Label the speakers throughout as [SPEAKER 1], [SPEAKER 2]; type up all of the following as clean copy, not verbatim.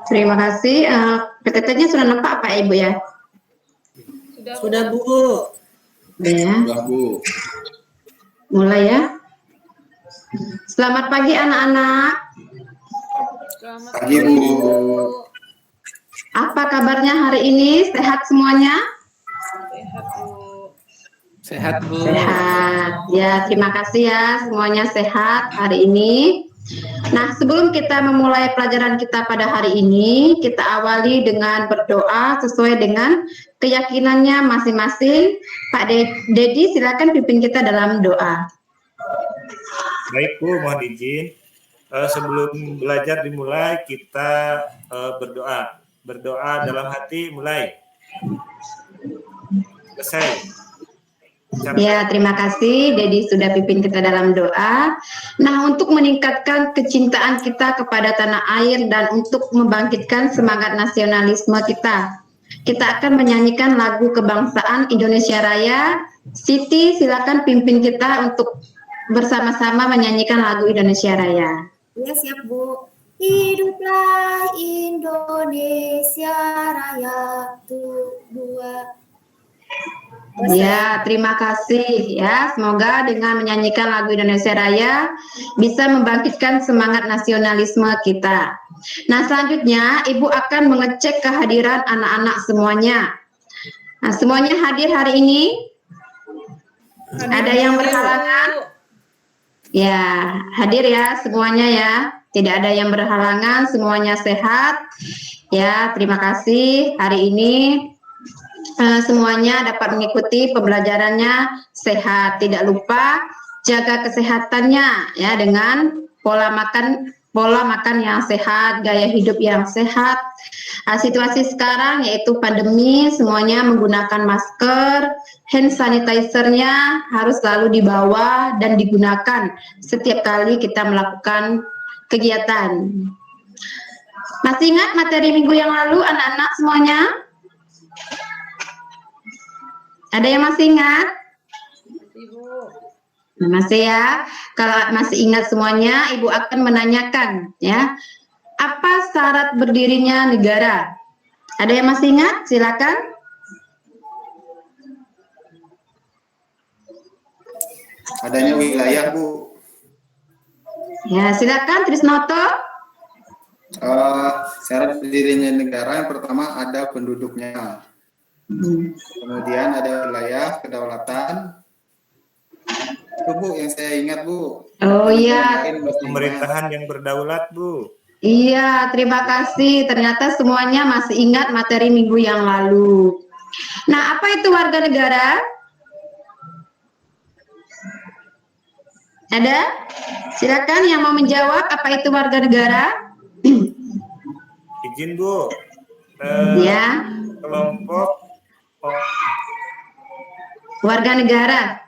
[SPEAKER 1] Terima kasih. PTT-nya sudah nampak Pak Ibu ya?
[SPEAKER 2] Sudah Bu.
[SPEAKER 1] Ya.
[SPEAKER 3] Sudah Bu.
[SPEAKER 1] Mulai ya. Selamat pagi anak-anak.
[SPEAKER 2] Selamat
[SPEAKER 3] Pagi Bu.
[SPEAKER 1] Apa kabarnya hari ini? Sehat semuanya?
[SPEAKER 2] Sehat Bu.
[SPEAKER 3] Sehat Bu.
[SPEAKER 1] Sehat. Ya, terima kasih ya semuanya sehat hari ini. Nah, sebelum kita memulai pelajaran kita pada hari ini, kita awali dengan berdoa sesuai dengan keyakinannya masing-masing. Pak Dedi, silakan pimpin kita dalam doa.
[SPEAKER 4] Baik Bu, mohon izin. Sebelum belajar dimulai, kita berdoa. Berdoa dalam hati, mulai. Selesai.
[SPEAKER 1] Ya, terima kasih Dedi sudah pimpin kita dalam doa. Nah, untuk meningkatkan kecintaan kita kepada tanah air dan untuk membangkitkan semangat nasionalisme kita akan menyanyikan lagu kebangsaan Indonesia Raya. Siti, silakan pimpin kita untuk bersama-sama menyanyikan lagu Indonesia Raya.
[SPEAKER 5] Ya, siap Bu. Hiduplah Indonesia Raya dua.
[SPEAKER 1] Ya, terima kasih ya. Semoga dengan menyanyikan lagu Indonesia Raya bisa membangkitkan semangat nasionalisme kita. Nah, selanjutnya Ibu akan mengecek kehadiran anak-anak semuanya. Nah, semuanya hadir hari ini? Ada yang berhalangan? Ya, hadir ya semuanya ya. Tidak ada yang berhalangan, semuanya sehat. Ya, terima kasih. Hari ini semuanya dapat mengikuti pembelajarannya sehat. Tidak lupa jaga kesehatannya ya dengan pola makan yang sehat, gaya hidup yang sehat. Situasi sekarang yaitu pandemi, semuanya menggunakan masker, hand sanitizer-nya harus selalu dibawa dan digunakan setiap kali kita melakukan kegiatan. Masih ingat materi minggu yang lalu anak-anak semuanya? Ada yang masih ingat? Masih ya. Kalau masih ingat semuanya, Ibu akan menanyakan ya. Apa syarat berdirinya negara? Ada yang masih ingat? Silakan.
[SPEAKER 3] Adanya wilayah Bu.
[SPEAKER 1] Ya, silakan Trisnoto.
[SPEAKER 3] Syarat berdirinya negara yang pertama ada penduduknya. Kemudian ada wilayah kedaulatan. Itu Bu yang saya ingat Bu.
[SPEAKER 1] Oh iya.
[SPEAKER 4] Pemerintahan yang berdaulat Bu.
[SPEAKER 1] Iya, terima kasih. Ternyata semuanya masih ingat materi minggu yang lalu. Nah, apa itu warga negara? Ada? Silakan yang mau menjawab apa itu warga negara?
[SPEAKER 4] Izin Bu.
[SPEAKER 1] Ya.
[SPEAKER 4] Kelompok
[SPEAKER 1] Warga negara.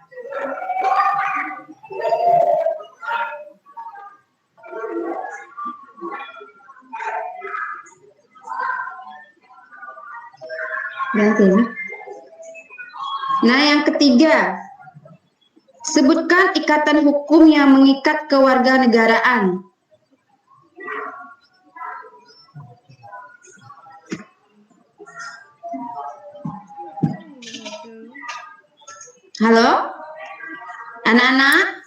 [SPEAKER 1] Nah, yang ketiga, sebutkan ikatan hukum yang mengikat kewarganegaraan. Halo, anak-anak,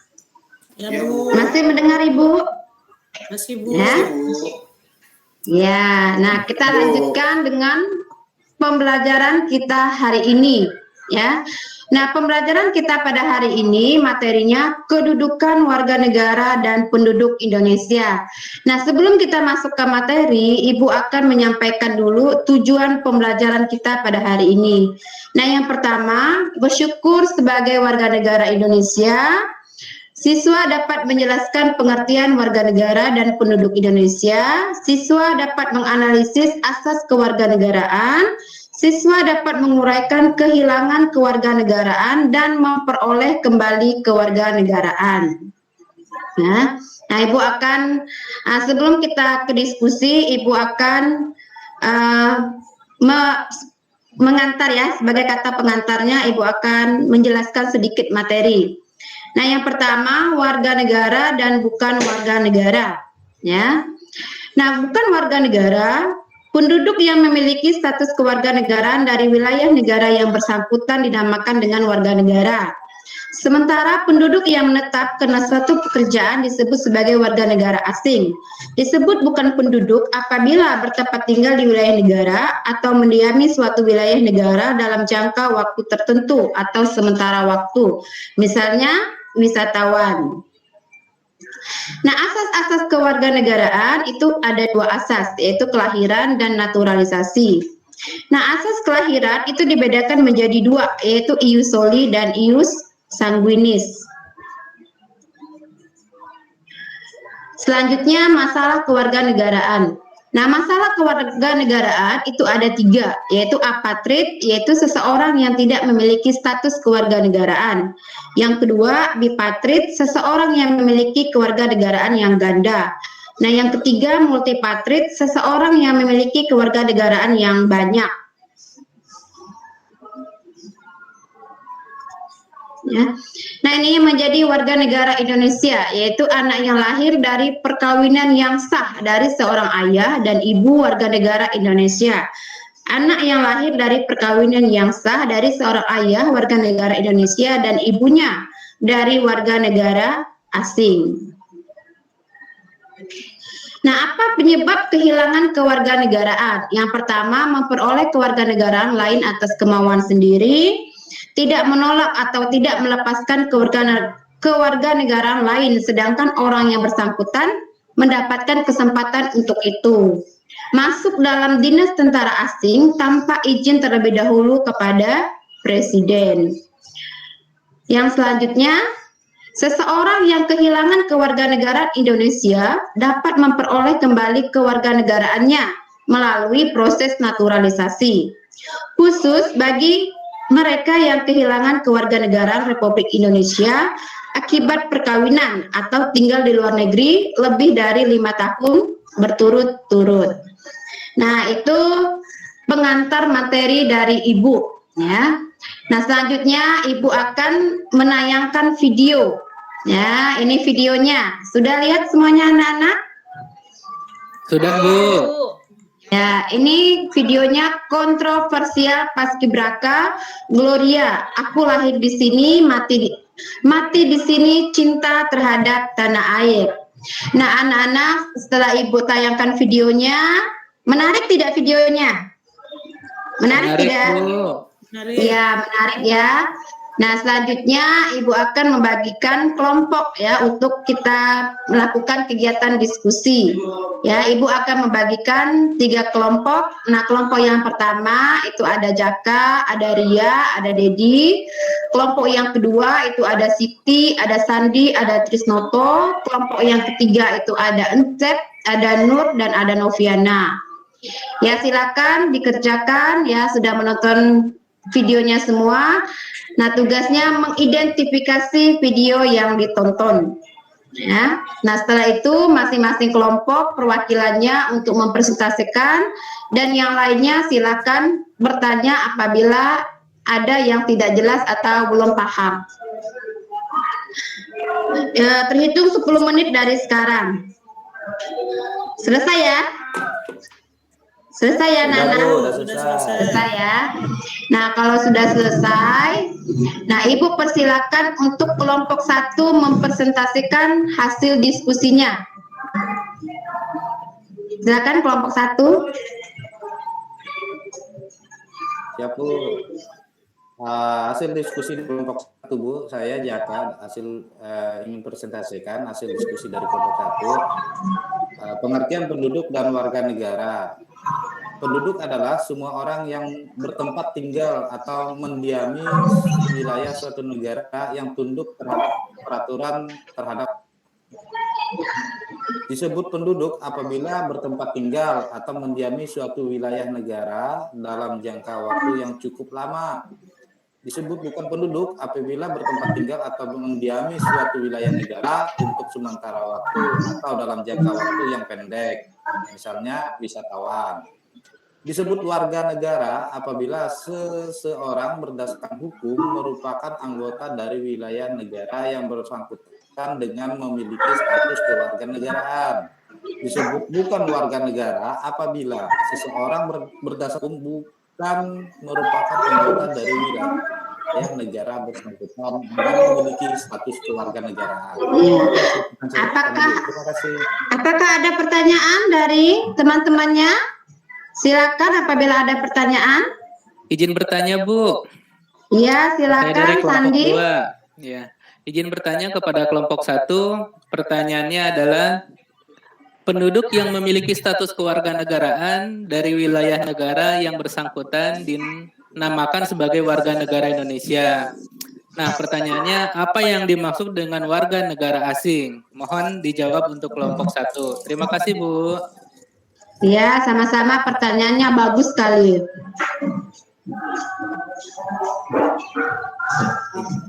[SPEAKER 2] Ya Bu.
[SPEAKER 1] masih mendengar Ibu?
[SPEAKER 2] Masih Bu.
[SPEAKER 1] Ya. Ya, nah kita lanjutkan dengan pembelajaran kita hari ini, ya. Nah, pembelajaran kita pada hari ini materinya kedudukan warga negara dan penduduk Indonesia. Nah, sebelum kita masuk ke materi, Ibu akan menyampaikan dulu tujuan pembelajaran kita pada hari ini. Nah, yang pertama, bersyukur sebagai warga negara Indonesia. Siswa dapat menjelaskan pengertian warga negara dan penduduk Indonesia. Siswa dapat menganalisis asas kewarganegaraan. Siswa dapat menguraikan kehilangan kewarganegaraan dan memperoleh kembali kewarganegaraan. Nah, Ibu akan sebelum kita ke diskusi, Ibu akan mengantar ya, sebagai kata pengantarnya Ibu akan menjelaskan sedikit materi. Nah, yang pertama warga negara dan bukan warga negara, ya. Nah, bukan warga negara, penduduk yang memiliki status kewarganegaraan dari wilayah negara yang bersangkutan dinamakan dengan warga negara. Sementara penduduk yang menetap karena suatu pekerjaan disebut sebagai warga negara asing. Disebut bukan penduduk apabila bertempat tinggal di wilayah negara atau mendiami suatu wilayah negara dalam jangka waktu tertentu atau sementara waktu. Misalnya wisatawan. Nah, asas-asas kewarganegaraan itu ada 2 asas, yaitu kelahiran dan naturalisasi. Nah, asas kelahiran itu dibedakan menjadi 2, yaitu ius soli dan ius sanguinis. Selanjutnya masalah kewarganegaraan. Nah, masalah kewarganegaraan itu ada 3, yaitu apatrid, yaitu seseorang yang tidak memiliki status kewarganegaraan. Yang kedua, bipatrid, seseorang yang memiliki kewarganegaraan yang ganda. Nah, yang ketiga, multipatrid, seseorang yang memiliki kewarganegaraan yang banyak. Ya. Nah, ini menjadi warga negara Indonesia, yaitu anak yang lahir dari perkawinan yang sah dari seorang ayah dan ibu warga negara Indonesia. Anak yang lahir dari perkawinan yang sah dari seorang ayah warga negara Indonesia dan ibunya dari warga negara asing. Nah, apa penyebab kehilangan kewarganegaraan? Yang pertama, memperoleh kewarganegaraan lain atas kemauan sendiri, tidak menolak atau tidak melepaskan kewarganegaraan lain, sedangkan orang yang bersangkutan mendapatkan kesempatan untuk itu. Masuk dalam dinas tentara asing tanpa izin terlebih dahulu kepada presiden. Yang selanjutnya, seseorang yang kehilangan kewarganegaraan Indonesia dapat memperoleh kembali kewarganegaraannya melalui proses naturalisasi. Khusus bagi mereka yang kehilangan kewarganegaraan Republik Indonesia akibat perkawinan atau tinggal di luar negeri lebih dari 5 tahun berturut-turut. Nah, itu pengantar materi dari Ibu, ya. Nah, selanjutnya Ibu akan menayangkan video. Ya, ini videonya. Sudah lihat semuanya anak-anak?
[SPEAKER 6] Sudah, Bu.
[SPEAKER 1] Ya, ini videonya kontroversial paskibraka Gloria. Aku lahir di sini, mati di sini, cinta terhadap tanah air. Nah, anak-anak, setelah Ibu tayangkan videonya, menarik tidak videonya? Menarik tidak? Iya, menarik ya. Nah, selanjutnya Ibu akan membagikan kelompok ya untuk kita melakukan kegiatan diskusi. Ya, Ibu akan membagikan 3 kelompok. Nah, kelompok yang pertama itu ada Jaka, ada Ria, ada Dedi. Kelompok yang kedua itu ada Siti, ada Sandi, ada Trisnoto. Kelompok yang ketiga itu ada Encep, ada Nur, dan ada Noviana. Ya, silakan dikerjakan ya, sudah menonton videonya semua. Nah, tugasnya mengidentifikasi video yang ditonton. Ya. Nah, setelah itu masing-masing kelompok perwakilannya untuk mempresentasikan dan yang lainnya silakan bertanya apabila ada yang tidak jelas atau belum paham. Ya, terhitung 10 menit dari sekarang. Selesai ya? Selesai ya, Nana? Selesai ya. Nah, kalau sudah selesai, nah Ibu persilakan untuk kelompok 1 mempresentasikan hasil diskusinya. Silakan kelompok 1.
[SPEAKER 6] Siap, Bu. Hasil diskusi di kelompok 1, Bu, saya Jaka, ingin presentasikan hasil diskusi dari kelompok 1. Pengertian penduduk dan warga negara. Penduduk adalah semua orang yang bertempat tinggal atau mendiami wilayah suatu negara yang tunduk terhadap peraturan terhadap. Disebut penduduk apabila bertempat tinggal atau mendiami suatu wilayah negara dalam jangka waktu yang cukup lama. Disebut bukan penduduk apabila bertempat tinggal atau mendiami suatu wilayah negara untuk sementara waktu atau dalam jangka waktu yang pendek, misalnya wisatawan. Disebut warga negara apabila seseorang berdasarkan hukum merupakan anggota dari wilayah negara yang bersangkutan dengan memiliki status kewarganegaraan. Disebut bukan warga negara apabila seseorang berdasarkan bukan merupakan anggota dari wilayah negara bersangkutan dengan memiliki status kewarganegaraan. Terima kasih.
[SPEAKER 1] Apakah ada pertanyaan dari teman-temannya? Silakan apabila ada pertanyaan.
[SPEAKER 7] Izin bertanya, Bu.
[SPEAKER 1] Iya,
[SPEAKER 7] Saya dari
[SPEAKER 1] silakan
[SPEAKER 7] kelompok
[SPEAKER 1] Sandi.
[SPEAKER 7] 2. Ya. Izin bertanya kepada kelompok 1. Pertanyaannya adalah penduduk yang memiliki status kewarganegaraan dari wilayah negara yang bersangkutan dinamakan sebagai warga negara Indonesia. Nah, pertanyaannya apa yang dimaksud dengan warga negara asing? Mohon dijawab untuk kelompok 1. Terima kasih, Bu.
[SPEAKER 1] Ya, sama-sama, pertanyaannya bagus sekali.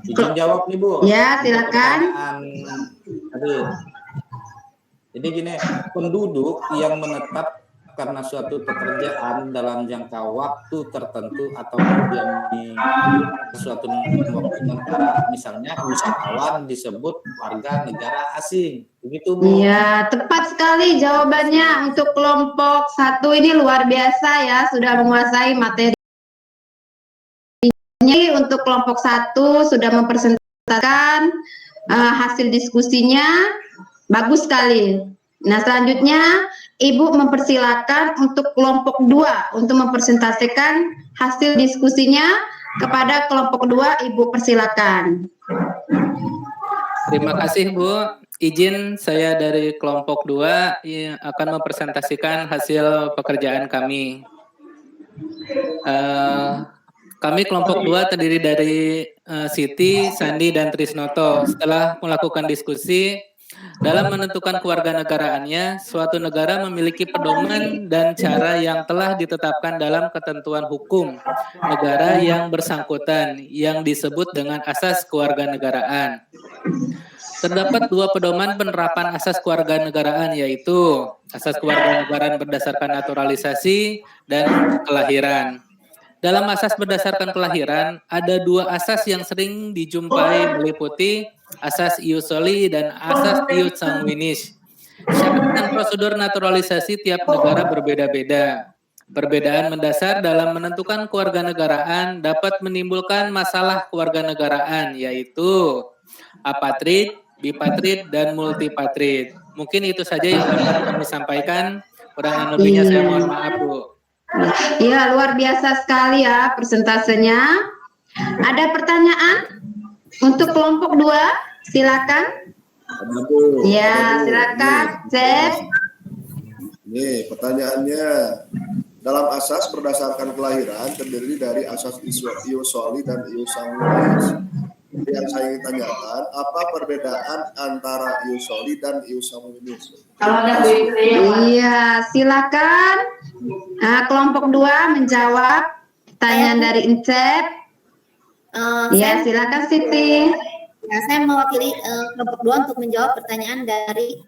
[SPEAKER 6] Izin jawab nih, Bu.
[SPEAKER 1] Ya, silakan.
[SPEAKER 6] Jadi gini, penduduk yang menetap karena suatu pekerjaan dalam jangka waktu tertentu atau yang di suatu waktu sementara, misalnya wisatawan disebut warga negara asing. Begitu, Bu.
[SPEAKER 1] Iya, tepat sekali jawabannya untuk kelompok 1 ini luar biasa ya, sudah menguasai materi. Untuk kelompok 1 sudah mempresentasikan hasil diskusinya, bagus sekali. Nah, selanjutnya Ibu mempersilakan untuk kelompok 2 untuk mempresentasikan hasil diskusinya. Kepada kelompok 2, Ibu persilakan.
[SPEAKER 7] Terima kasih, Bu. Izin saya dari kelompok 2 akan mempresentasikan hasil pekerjaan kami. Kami kelompok 2 terdiri dari Siti, Sandi, dan Trisnoto. Setelah melakukan diskusi, dalam menentukan kewarganegaraannya, suatu negara memiliki pedoman dan cara yang telah ditetapkan dalam ketentuan hukum negara yang bersangkutan yang disebut dengan asas kewarganegaraan. Terdapat 2 pedoman penerapan asas kewarganegaraan, yaitu asas kewarganegaraan berdasarkan naturalisasi dan kelahiran. Dalam asas berdasarkan kelahiran, ada 2 asas yang sering dijumpai meliputi asas ius soli dan asas ius sanguinis. Syarat dan prosedur naturalisasi tiap negara berbeda-beda. Perbedaan mendasar dalam menentukan kewarganegaraan dapat menimbulkan masalah kewarganegaraan, yaitu apatrid, bipatrid, dan multipatrid. Mungkin itu saja yang dapat kami sampaikan. Kurang lebihnya saya mohon maaf, Bu.
[SPEAKER 1] Iya, luar biasa sekali ya persentasenya. Ada pertanyaan untuk kelompok 2? Silakan. Ya, silakan, Chef.
[SPEAKER 8] Nih, pertanyaannya. Dalam asas berdasarkan kelahiran terdiri dari asas ius soli dan ius sanguinis. Yang saya ingin tanyakan, apa perbedaan antara ius soli dan ius sanguinis?
[SPEAKER 1] Iya, silakan. Kelompok 2 menjawab pertanyaan dari Incep. Ya, silakan Siti.
[SPEAKER 5] Ya, saya mewakili kelompok 2 untuk menjawab pertanyaan dari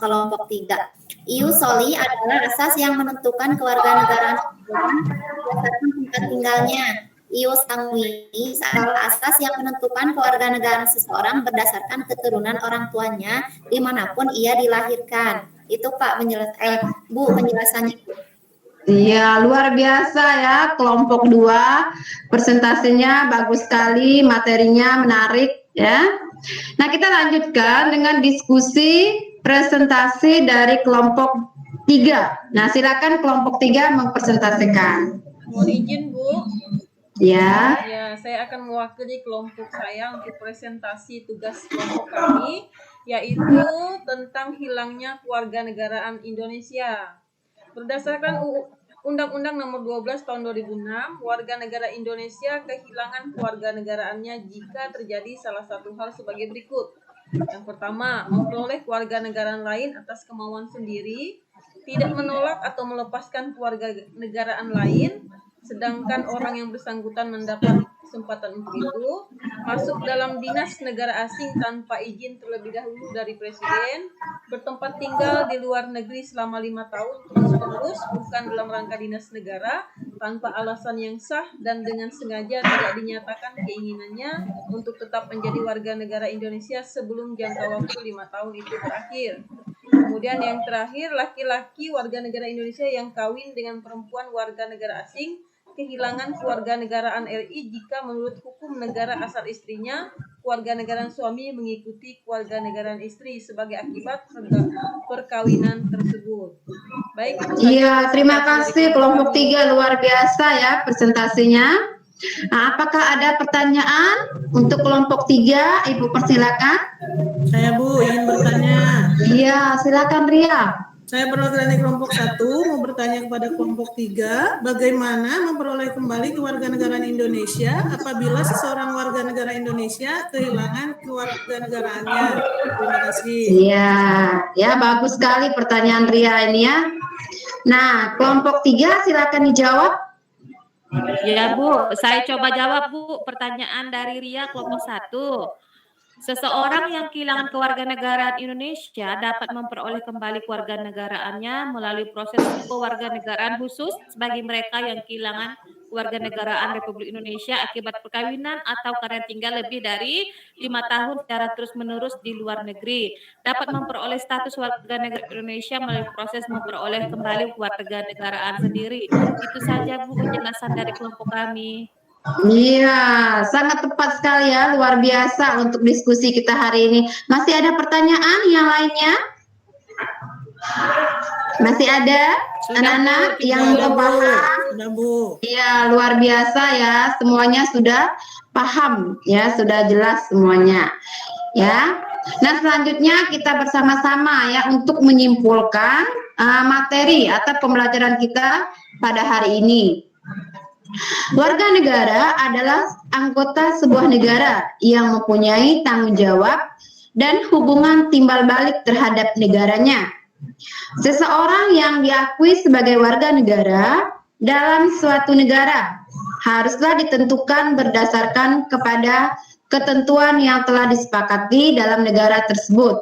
[SPEAKER 5] kelompok 3. Ius soli adalah asas yang menentukan kewarganegaraan berdasarkan tempat tinggalnya. Ius sanguinis adalah asas yang menentukan kewarganegaraan seseorang berdasarkan keturunan orang tuanya dimanapun ia dilahirkan. Itu Pak Bu penjelasannya.
[SPEAKER 1] Iya, luar biasa ya kelompok 2. Presentasinya bagus sekali, materinya menarik ya. Nah, kita lanjutkan dengan diskusi presentasi dari kelompok 3. Nah, silakan kelompok 3 mempresentasikan.
[SPEAKER 2] Mohon izin, Bu.
[SPEAKER 1] Ya.
[SPEAKER 2] Ya, saya akan mewakili kelompok saya untuk presentasi tugas kelompok kami, yaitu tentang hilangnya kewarganegaraan Indonesia. Berdasarkan Undang-Undang Nomor 12 Tahun 2006, warga negara Indonesia kehilangan kewarganegaraannya jika terjadi salah satu hal sebagai berikut. Yang pertama, memperoleh kewarganegaraan lain atas kemauan sendiri, tidak menolak atau melepaskan kewarganegaraan lain, sedangkan orang yang bersangkutan mendapat kesempatan untuk itu. masuk dalam dinas negara asing tanpa izin terlebih dahulu dari presiden, bertempat tinggal di luar negeri selama 5 tahun terus-menerus bukan dalam rangka dinas negara, tanpa alasan yang sah dan dengan sengaja tidak dinyatakan keinginannya untuk tetap menjadi warga negara Indonesia sebelum jangka waktu 5 tahun itu berakhir. Kemudian yang terakhir, laki-laki warga negara Indonesia yang kawin dengan perempuan warga negara asing kehilangan kewarganegaraan RI jika menurut hukum negara asal istrinya, kewarganegaraan suami mengikuti kewarganegaraan istri sebagai akibat perkawinan tersebut. Baik, itu saja
[SPEAKER 1] Iya, terima
[SPEAKER 2] presentasi
[SPEAKER 1] kasih
[SPEAKER 2] dari
[SPEAKER 1] kelompok
[SPEAKER 2] kami.
[SPEAKER 1] 3, luar biasa ya presentasinya. Nah, apakah ada pertanyaan untuk kelompok 3? Ibu persilakan.
[SPEAKER 9] Saya Bu ingin bertanya.
[SPEAKER 1] Iya, silakan Ria.
[SPEAKER 9] Saya perwakilan dari kelompok 1 mau bertanya kepada kelompok 3, bagaimana memperoleh kembali kewarganegaraan Indonesia apabila seseorang warga negara Indonesia kehilangan kewarganegaraannya? Terima kasih.
[SPEAKER 1] Iya, ya bagus sekali pertanyaan Ria ini ya. Nah, kelompok 3 silakan dijawab.
[SPEAKER 10] Ya Bu, saya coba jawab Bu pertanyaan dari Ria kelompok 1. Seseorang yang kehilangan kewarganegaraan Indonesia dapat memperoleh kembali kewarganegaraannya melalui proses kewarganegaraan khusus bagi mereka yang kehilangan kewarganegaraan Republik Indonesia akibat perkawinan atau karena tinggal lebih dari 5 tahun secara terus-menerus di luar negeri. Dapat memperoleh status warganegara Indonesia melalui proses memperoleh kembali kewarganegaraan sendiri. Itu saja Bu penjelasan dari kelompok kami.
[SPEAKER 1] Iya, sangat tepat sekali ya, luar biasa untuk diskusi kita hari ini. Masih ada pertanyaan yang lainnya? Masih ada anak-anak yang belum paham?
[SPEAKER 9] Sudah Bu.
[SPEAKER 1] Iya, luar biasa ya, semuanya sudah paham ya, sudah jelas semuanya. Ya. Nah, selanjutnya kita bersama-sama ya untuk menyimpulkan materi atau pembelajaran kita pada hari ini. Warga negara adalah anggota sebuah negara yang mempunyai tanggung jawab dan hubungan timbal balik terhadap negaranya. Seseorang yang diakui sebagai warga negara dalam suatu negara haruslah ditentukan berdasarkan kepada ketentuan yang telah disepakati dalam negara tersebut.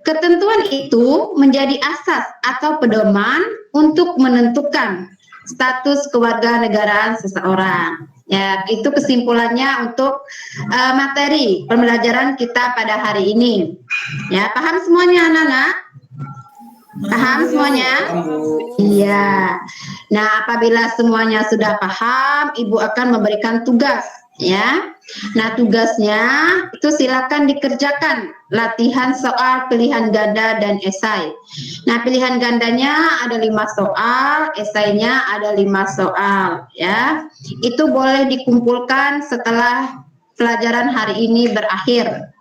[SPEAKER 1] Ketentuan itu menjadi asas atau pedoman untuk menentukan status kewarganegaraan seseorang. Ya, itu kesimpulannya untuk materi pembelajaran kita pada hari ini. Ya, paham semuanya anak-anak? Paham semuanya? Iya. Nah, apabila semuanya sudah paham, Ibu akan memberikan tugas, ya. Nah, tugasnya itu silakan dikerjakan latihan soal pilihan ganda dan esai. Nah, pilihan gandanya ada 5 soal, esainya ada 5 soal, ya. Itu boleh dikumpulkan setelah pelajaran hari ini berakhir.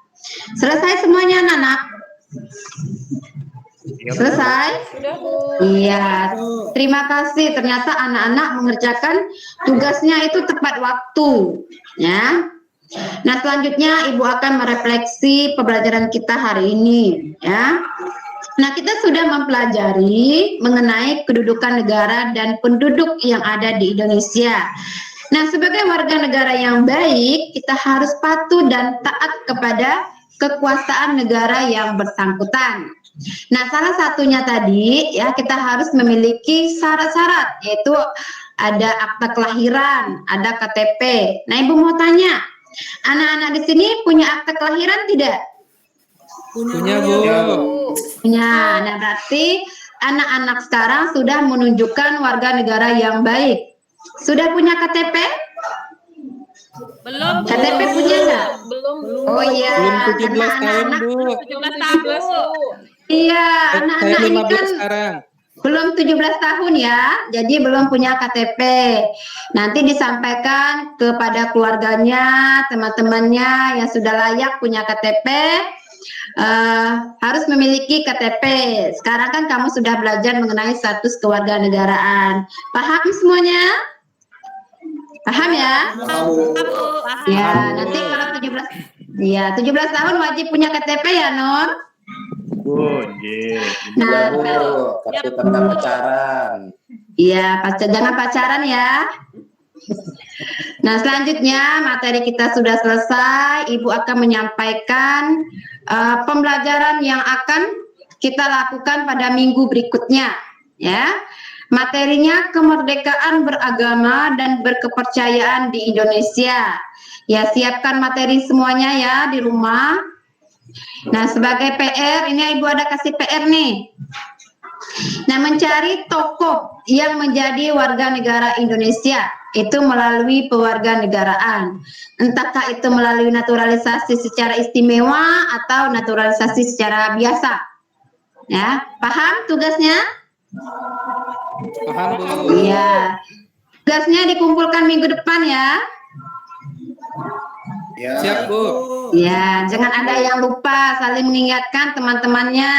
[SPEAKER 1] Selesai semuanya anak-anak? Selesai?
[SPEAKER 2] Sudah Bu.
[SPEAKER 1] Iya, terima kasih. Ternyata anak-anak mengerjakan tugasnya itu tepat waktu, ya. Nah, selanjutnya Ibu akan merefleksi pembelajaran kita hari ini, ya. Nah, kita sudah mempelajari mengenai kedudukan negara dan penduduk yang ada di Indonesia. Nah, sebagai warga negara yang baik, kita harus patuh dan taat kepada kekuasaan negara yang bersangkutan. Nah, salah satunya tadi ya kita harus memiliki syarat-syarat, yaitu ada akta kelahiran, ada KTP. Nah, Ibu mau tanya, anak-anak di sini punya akta kelahiran tidak?
[SPEAKER 7] Punya Bu.
[SPEAKER 1] Punya. Nah, berarti anak-anak sekarang sudah menunjukkan warga negara yang baik. Sudah punya KTP?
[SPEAKER 10] Belum.
[SPEAKER 1] KTP punya nggak?
[SPEAKER 2] Belum.
[SPEAKER 1] Oh iya,
[SPEAKER 7] Belum 17
[SPEAKER 1] karena
[SPEAKER 7] tahun
[SPEAKER 1] anak-anak
[SPEAKER 7] Bu.
[SPEAKER 10] 17 tahun Bu.
[SPEAKER 1] iya,
[SPEAKER 7] Saya
[SPEAKER 1] anak-anak ini
[SPEAKER 7] 15
[SPEAKER 1] kan
[SPEAKER 7] sekarang.
[SPEAKER 1] belum 17 tahun ya, jadi belum punya KTP. Nanti disampaikan kepada keluarganya, teman-temannya yang sudah layak punya KTP, harus memiliki KTP. Sekarang kan kamu sudah belajar mengenai status kewarganegaraan. Paham semuanya? Paham ya? Ya, nanti kalau 17 tahun wajib punya KTP ya, Nur?
[SPEAKER 6] Nah, Bu, kartu tanda pacaran.
[SPEAKER 1] Iya, jangan pacaran ya. Nah, selanjutnya materi kita sudah selesai. Ibu akan menyampaikan pembelajaran yang akan kita lakukan pada minggu berikutnya, ya. Materinya kemerdekaan beragama dan berkepercayaan di Indonesia. Ya, siapkan materi semuanya ya di rumah. Nah, sebagai PR, ini Ibu ada kasih PR nih. Nah, mencari tokoh yang menjadi warga negara Indonesia itu melalui pewarganegaraan. Entahkah itu melalui naturalisasi secara istimewa atau naturalisasi secara biasa. Ya, paham tugasnya?
[SPEAKER 7] Paham, Bu.
[SPEAKER 1] Iya. Tugasnya dikumpulkan minggu depan ya.
[SPEAKER 3] Ya.
[SPEAKER 7] Siap, Bu.
[SPEAKER 1] Ya, jangan ada yang lupa, saling mengingatkan teman-temannya.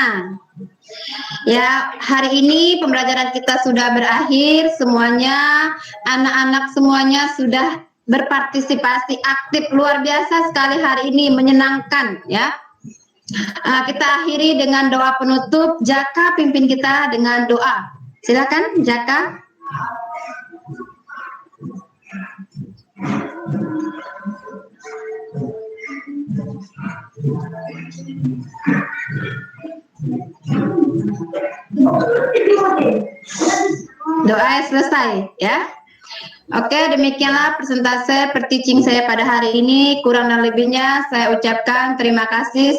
[SPEAKER 1] Ya, hari ini pembelajaran kita sudah berakhir, semuanya, anak-anak semuanya sudah berpartisipasi aktif, luar biasa sekali hari ini, menyenangkan ya. Kita akhiri dengan doa penutup. Jaka pimpin kita dengan doa. Silakan, Jaka. Doa selesai ya. Oke, demikianlah presentase per teaching saya pada hari ini. Kurang dan lebihnya saya ucapkan terima kasih.